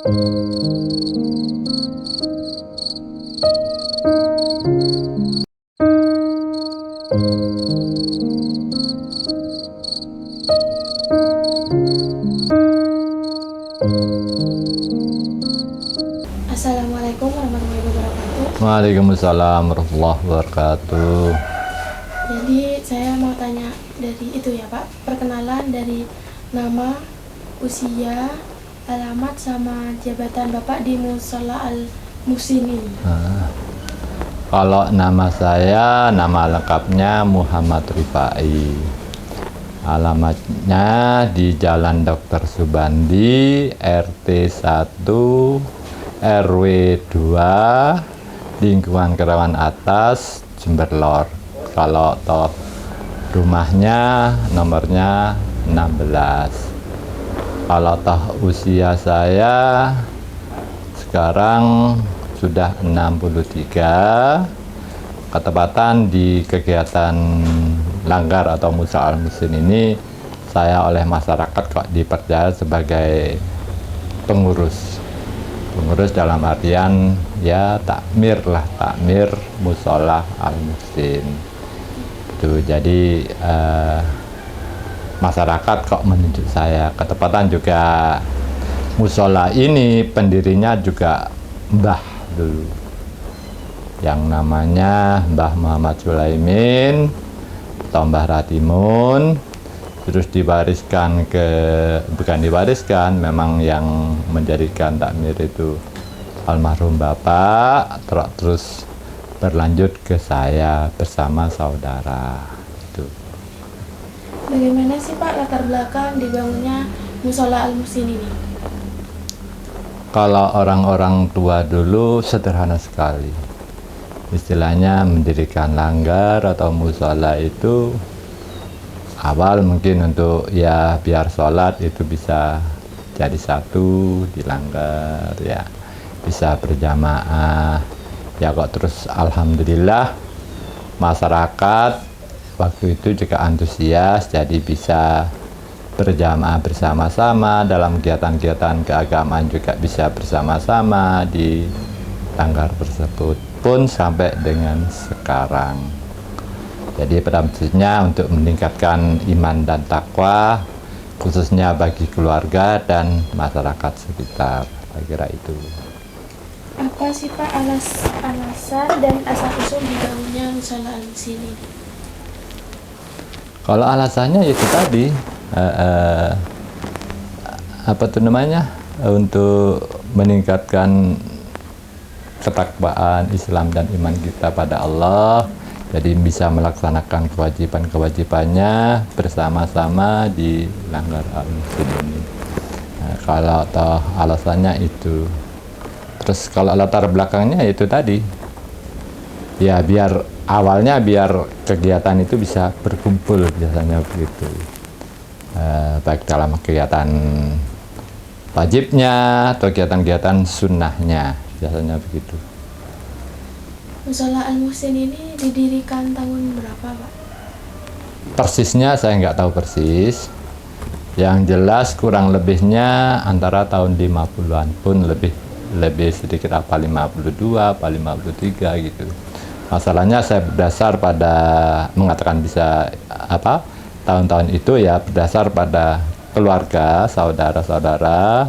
Assalamualaikum warahmatullahi wabarakatuh. Waalaikumsalam warahmatullahi wabarakatuh. Jadi saya mau tanya dari itu ya Pak, perkenalan dari nama, usia, alamat sama jabatan Bapak di Mushola Al-Muhsin ini. Kalau nama saya, nama lengkapnya Muhammad Rifai. Alamatnya di Jalan Dr. Subandi, RT 1, RW 2, Lingkungan Kerawan Atas, Jember Lor. Kalau toh rumahnya nomornya 16. Kalau toh usia saya sekarang sudah 63. Ketepatan di kegiatan Langgar atau Mushola Al-Muhsin ini saya oleh masyarakat kok dipercaya sebagai pengurus dalam artian ya takmir Mushola Al-Muhsin itu. Jadi masyarakat kok menunjuk saya. Ketepatan juga mushola ini pendirinya juga Mbah dulu, yang namanya Mbah Muhammad Sulaimin atau Mbah Ratimun. Terus memang yang menjadikan takmir itu almarhum Bapak, terus berlanjut ke saya bersama saudara itu. Bagaimana sih Pak latar belakang dibangunnya Mushola Al-Muhsin ini? Kalau orang-orang tua dulu sederhana sekali. Istilahnya mendirikan langgar atau mushola itu awal mungkin untuk ya biar sholat itu bisa jadi satu di langgar ya, bisa berjamaah ya kok. Terus alhamdulillah masyarakat waktu itu juga antusias, jadi bisa berjamaah bersama-sama dalam kegiatan-kegiatan keagamaan, juga bisa bersama-sama di langgar tersebut pun sampai dengan sekarang. Jadi pada prinsipnya untuk meningkatkan iman dan takwa khususnya bagi keluarga dan masyarakat sekitar, saya kira itu. Apa sih Pak alasan dan asal-usul dibangunnya Mushola Al-Muhsin ini? Kalau alasannya itu tadi untuk meningkatkan ketakwaan Islam dan iman kita pada Allah, jadi bisa melaksanakan kewajiban-kewajibannya bersama-sama di langgar Al-Muhsin ini. Kalau toh alasannya itu. Terus kalau latar belakangnya itu tadi ya, biar kegiatan itu bisa berkumpul, biasanya begitu. Baik dalam kegiatan wajibnya atau kegiatan-kegiatan sunnahnya, biasanya begitu. Mushola Al-Muhsin ini didirikan tahun berapa Pak? Persisnya saya nggak tahu persis. Yang jelas kurang lebihnya antara tahun 50-an pun lebih sedikit, apa 52, apa 53 gitu. Masalahnya saya berdasar pada mengatakan bisa tahun-tahun itu ya berdasar pada keluarga, saudara-saudara,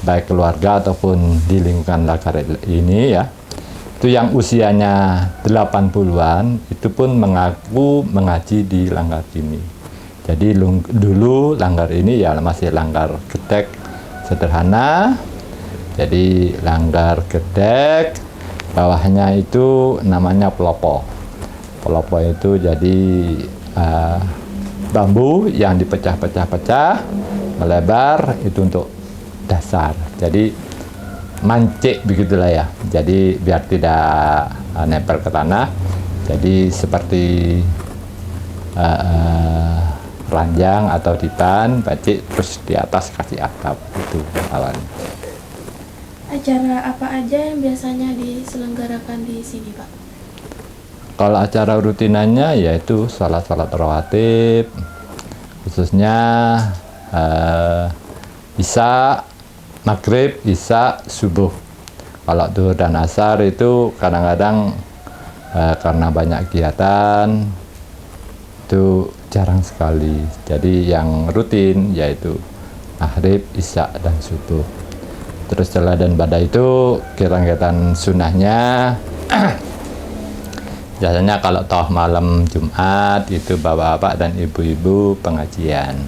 baik keluarga ataupun di lingkungan langgar ini ya, itu yang usianya 80-an itu pun mengaku mengaji di langgar ini. Jadi dulu langgar ini ya masih langgar gedek sederhana. Jadi langgar gedek, bawahnya itu namanya pelopo. Pelopo itu jadi bambu yang dipecah-pecah-pecah melebar, itu untuk dasar. Jadi mancik begitulah ya. Jadi biar tidak nempel ke tanah. Jadi seperti ranjang atau ditan, mancik, terus di atas kasih atap, itu awalnya. Acara apa aja yang biasanya diselenggarakan di sini Pak? Kalau acara rutinannya yaitu salat-salat rawatib, khususnya Isya maghrib, isya, subuh. Kalau duhur dan asar itu kadang-kadang karena banyak kegiatan itu jarang sekali. Jadi yang rutin yaitu maghrib, isya, dan subuh. Terus setelah dan pada itu kegiatan sunnahnya biasanya kalau toh malam Jumat itu bapak-bapak dan ibu-ibu pengajian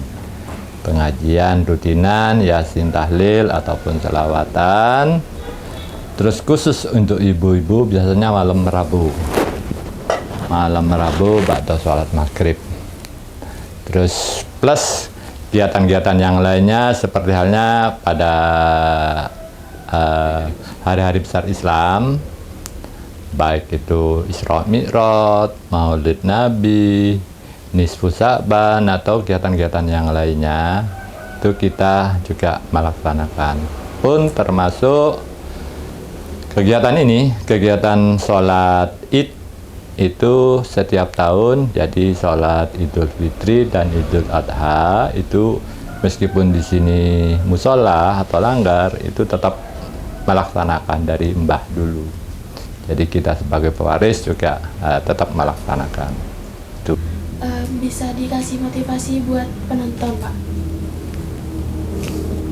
rutinan, yasin, tahlil ataupun selawatan. Terus khusus untuk ibu-ibu biasanya malam Rabu ba'da sholat maghrib. Terus plus kegiatan-kegiatan yang lainnya seperti halnya pada hari-hari besar Islam, baik itu Isra Mi'raj, Maulid Nabi, Nisfu Sa'ban, atau kegiatan-kegiatan yang lainnya, itu kita juga melaksanakan. Pun termasuk kegiatan ini, kegiatan sholat Id itu setiap tahun. Jadi sholat Idul Fitri dan Idul Adha itu meskipun di sini musola atau langgar itu tetap melaksanakan dari mbah dulu. Jadi kita sebagai pewaris juga tetap melaksanakan. Itu. Bisa dikasih motivasi buat penonton, Pak?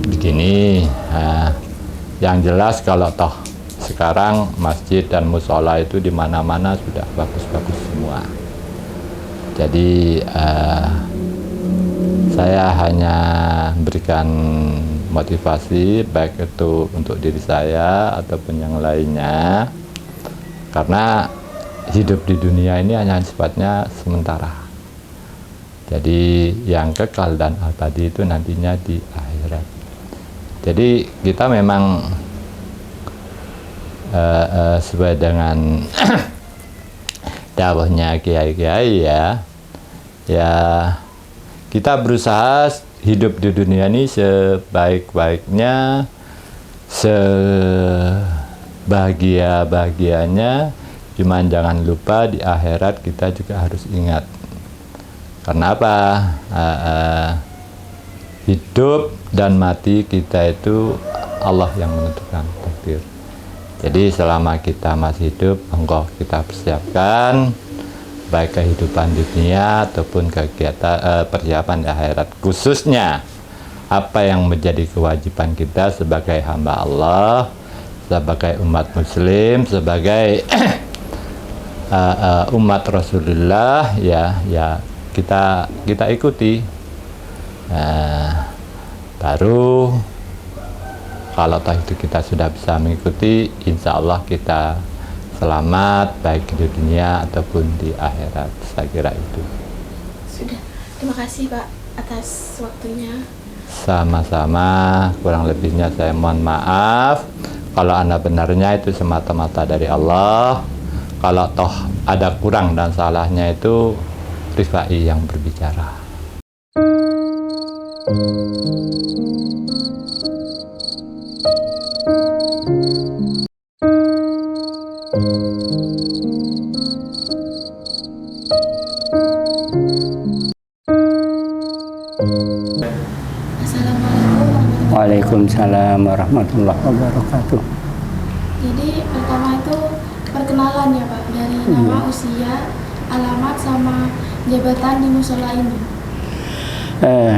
Begini, yang jelas kalau toh sekarang masjid dan musola itu di mana-mana sudah bagus-bagus semua. Jadi saya hanya berikan motivasi baik itu untuk diri saya ataupun yang lainnya, karena hidup di dunia ini hanya sifatnya sementara. Jadi yang kekal dan abadi itu nantinya di akhirat. Jadi kita memang sesuai dengan dakwahnya kiai-kiai ya kita berusaha hidup di dunia ini sebaik-baiknya, sebahagia-bahagianya. Cuman jangan lupa di akhirat kita juga harus ingat. Karena apa? Hidup dan mati kita itu Allah yang menentukan takdir. Jadi selama kita masih hidup, monggo kita persiapkan baik kehidupan di dunia ataupun kegiatan persiapan di akhirat. Khususnya apa yang menjadi kewajiban kita sebagai hamba Allah, sebagai umat Muslim, sebagai umat Rasulullah, ya kita ikuti. Baru kalau toh itu kita sudah bisa mengikuti, insya Allah kita selamat baik di dunia ataupun di akhirat. Saya kira itu. Sudah. Terima kasih Pak atas waktunya. Sama-sama. Kurang lebihnya saya mohon maaf. Kalau Anda benarnya itu semata-mata dari Allah. Kalau toh ada kurang dan salahnya itu Rifai yang berbicara. Waalaikumsalam warahmatullahi wabarakatuh. Jadi pertama itu perkenalan ya Pak, dari nama, usia, alamat, sama jabatan di musola ini.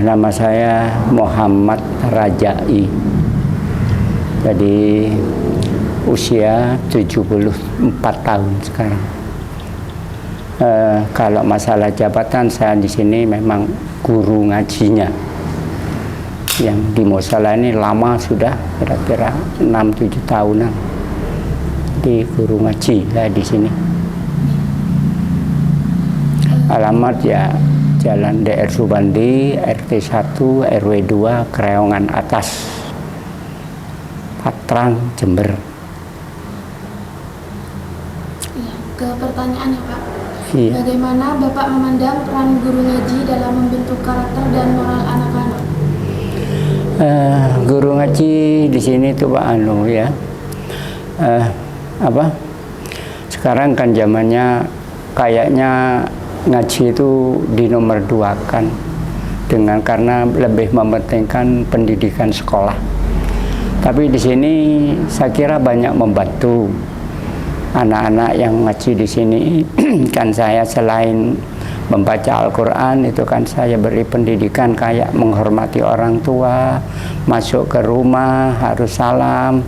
Nama saya Muhammad Rajai. Jadi usia 74 tahun sekarang. Kalau masalah jabatan, saya di sini memang guru ngajinya. Yang di musola ini lama sudah, kira-kira 6-7 tahunan di guru ngaji ya di sini. Alamat ya Jalan DR Subandi, RT 1, RW 2, Kreongan Atas, Patrang, Jember. Ya, ke pertanyaan ya Pak. Iya. Bagaimana Bapak memandang peran guru ngaji dalam membentuk karakter dan moral anak-anak? Guru ngaji di sini tuh Pak ya, sekarang kan zamannya kayaknya ngaji itu dinomor 2-kan karena lebih mementingkan pendidikan sekolah. Tapi di sini saya kira banyak membantu anak-anak yang ngaji di sini. Kan saya selain membaca Al-Quran itu kan saya beri pendidikan kayak menghormati orang tua, masuk ke rumah harus salam,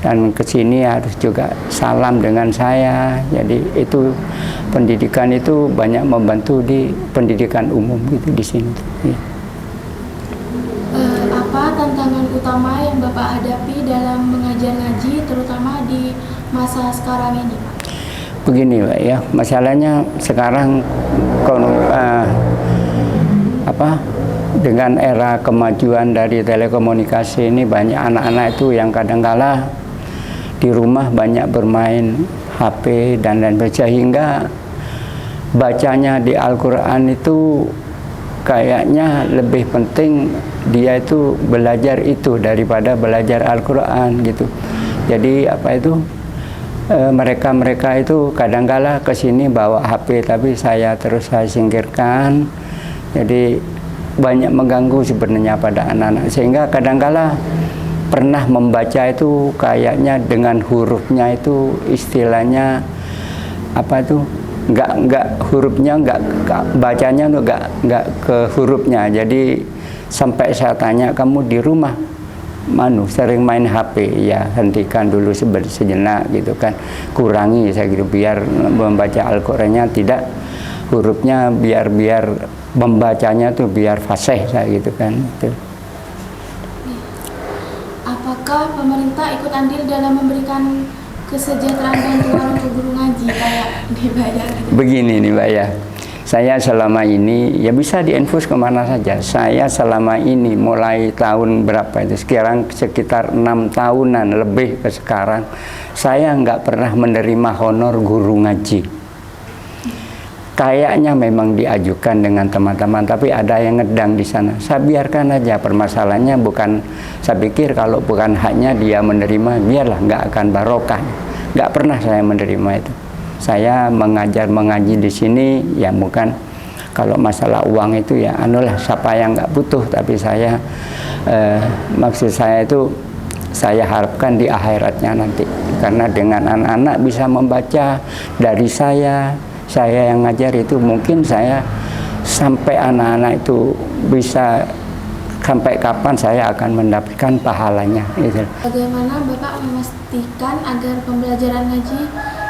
dan ke sini harus juga salam dengan saya. Jadi itu pendidikan itu banyak membantu di pendidikan umum gitu di sini. Apa tantangan utama yang Bapak hadapi dalam mengajar ngaji, terutama di masa sekarang ini, Pak? Begini, Pak ya, masalahnya sekarang dengan era kemajuan dari telekomunikasi ini, banyak anak-anak itu yang kadang-kala di rumah banyak bermain HP dan lain sebagainya, sehingga bacanya di Al-Quran itu kayaknya lebih penting dia itu belajar itu daripada belajar Al-Quran gitu. Jadi mereka itu kadang-kala ke sini bawa HP, tapi saya singkirkan. Jadi banyak mengganggu sebenarnya pada anak-anak, sehingga kadang-kala pernah membaca itu kayaknya dengan hurufnya itu istilahnya bacanya nggak ke hurufnya. Jadi sampai saya tanya, kamu di rumah sering main HP? Ya, hentikan dulu sejenak gitu kan, kurangi saya gitu, biar membaca Al-Qur'annya tidak hurufnya, biar membacanya tuh biar fasih saya gitu kan. Itu. Apakah pemerintah ikut andil dalam memberikan kesejahteraan bantuan untuk guru ngaji kayak dibayar gitu? Begini nih Mbak ya, saya selama ini ya bisa diinfus kemana saja. Saya selama ini mulai tahun berapa itu, sekitar 6 tahunan lebih ke sekarang, saya nggak pernah menerima honor guru ngaji. Kayaknya memang diajukan dengan teman-teman, tapi ada yang ngedang di sana. Saya biarkan aja, permasalahannya bukan, saya pikir kalau bukan haknya dia menerima, biarlah, nggak akan barokah. Nggak pernah saya menerima itu. Saya mengaji di sini ya bukan, kalau masalah uang itu ya anulah, siapa yang nggak butuh, tapi saya maksud saya itu saya harapkan di akhiratnya nanti, karena dengan anak-anak bisa membaca dari saya yang ngajar itu, mungkin saya sampai anak-anak itu bisa, sampai kapan saya akan mendapatkan pahalanya itu. Bagaimana Bapak memastikan agar pembelajaran ngaji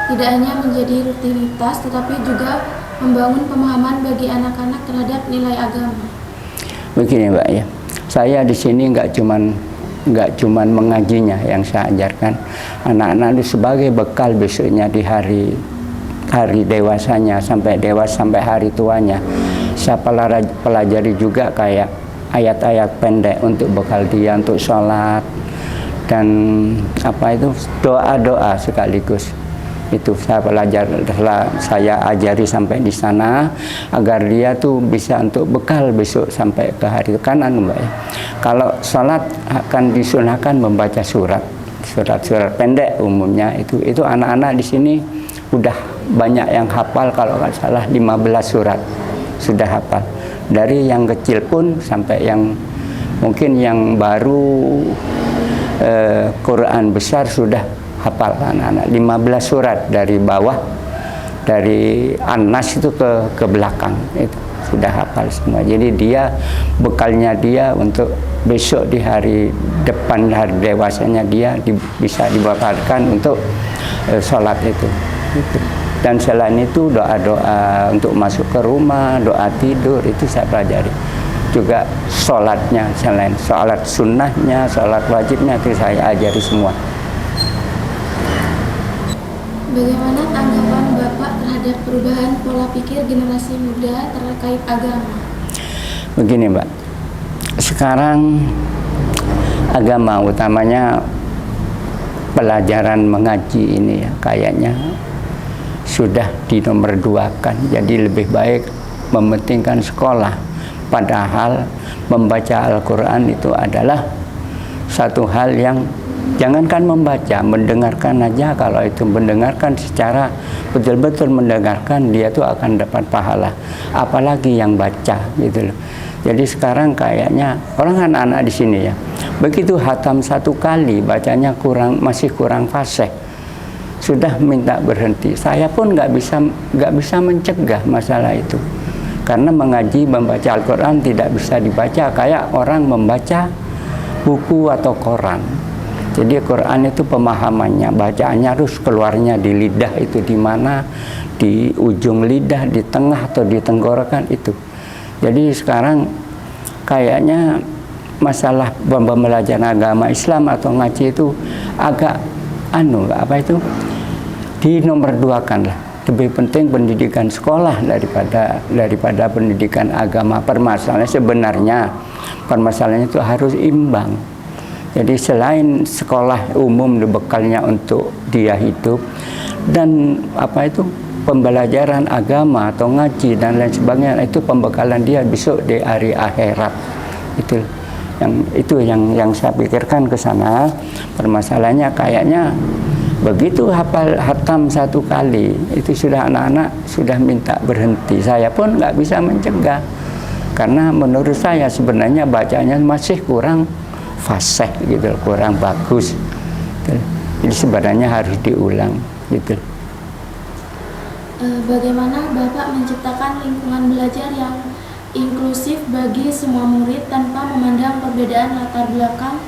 tidak hanya menjadi rutinitas, tetapi juga membangun pemahaman bagi anak-anak terhadap nilai agama? Begini Mbak ya, saya di sini nggak cuman mengajinya yang saya ajarkan, anak-anak itu sebagai bekal besoknya di hari dewasanya, sampai hari tuanya. Saya pelajari juga kayak ayat-ayat pendek untuk bekal dia untuk sholat, dan doa-doa sekaligus. Itu saya ajari sampai di sana, agar dia tuh bisa untuk bekal besok sampai ke hari kanan Mbak ya. Kalau sholat akan disunahkan membaca surat pendek umumnya. Itu anak-anak di sini udah banyak yang hafal, kalau nggak salah 15 surat sudah hafal. Dari yang kecil pun sampai yang mungkin yang baru Quran besar sudah hafal anak-anak 15 surat dari bawah, dari An-Nas itu ke belakang, itu sudah hafal semua. Jadi dia bekalnya dia untuk besok di hari depan, hari dewasanya dia bisa dibatalkan untuk sholat itu. Dan selain itu doa-doa untuk masuk ke rumah, doa tidur itu saya pelajari. Juga sholatnya, selain sholat sunnahnya, sholat wajibnya itu saya ajari semua. Bagaimana tanggapan Bapak terhadap perubahan pola pikir generasi muda terkait agama? Begini Mbak, sekarang agama utamanya pelajaran mengaji ini ya kayaknya sudah dinomor 2-kan. Jadi lebih baik mementingkan sekolah, padahal membaca Al-Quran itu adalah satu hal yang, jangankan membaca, mendengarkan aja. Kalau itu mendengarkan secara betul-betul mendengarkan, dia tuh akan dapat pahala, apalagi yang baca gitu loh. Jadi sekarang kayaknya orang anak-anak di sini ya Begitu hatam 1 kali bacanya masih kurang fasih, sudah minta berhenti. Saya pun nggak bisa mencegah masalah itu, karena mengaji membaca Al-Quran tidak bisa dibaca kayak orang membaca buku atau koran. Jadi Quran itu pemahamannya, bacaannya harus keluarnya di lidah itu di mana, di ujung lidah, di tengah atau di tenggorokan itu. Jadi sekarang kayaknya masalah pembelajaran agama Islam atau ngaji itu agak dinomorduakan lah. Lebih penting pendidikan sekolah daripada pendidikan agama. Permasalahannya itu harus imbang. Jadi selain sekolah umum bekalnya untuk dia hidup, dan pembelajaran agama atau ngaji dan lain sebagainya, itu pembekalan dia besok di hari akhirat. Itu yang saya pikirkan ke sana. Permasalahannya kayaknya begitu hafal hatam 1 kali itu sudah anak-anak sudah minta berhenti. Saya pun nggak bisa mencegah, karena menurut saya sebenarnya bacanya masih kurang fasih gitu, kurang bagus. Jadi sebenarnya harus diulang gitu. Bagaimana Bapak menciptakan lingkungan belajar yang inklusif bagi semua murid tanpa memandang perbedaan latar belakang